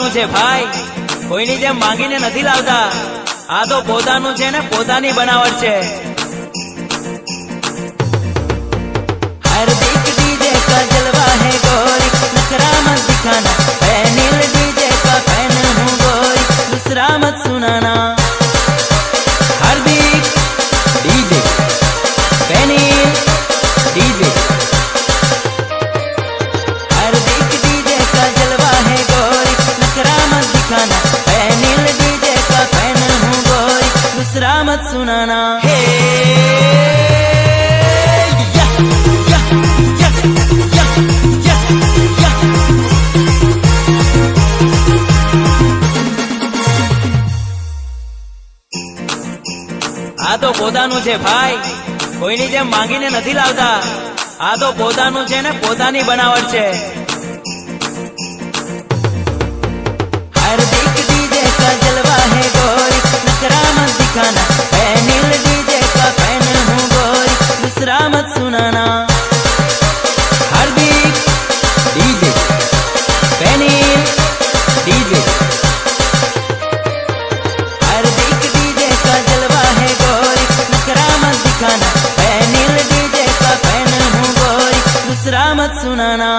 પોતાનું છે ભાઈ, કોઈની જેમ માંગીને નથી લાવતા. આ તો પોતાનું છે ને પોતાની બનાવટ છે. हार्दिक डीजे का जलवा है गोरी, नखरा मत दिखाना, पैनिल डीजे का फैन हूँ गोरी, दूसरा मत सुनाना. हार्दिक डीजे, पैनिल डीजे, हार्दिक डीजे का जलवा है गोरी, नखरा मत दिखाना, पैनिल डीजे का फैन हूँ गोरी, दूसरा मत सुनाना. આ તો પોતાનું છે ભાઈ, કોઈની જેમ માંગીને નથી લાવતા. આ તો પોતાનું છે ને પોતાની બનાવટ છે. हार्दिक डीजे का जलवा है गोरी, नखरा मत दिखाना, पैनिल डीजे का फैन हूँ गोरी, दूसरा मत सुनाना. हार्दिक डीजे, पैनिल डीजे, हार्दिक डीजे का जलवा है गोरी, नखरा मत दिखाना, पैनिल डीजे का फैन हूँ गोरी, दूसरा मत सुनाना.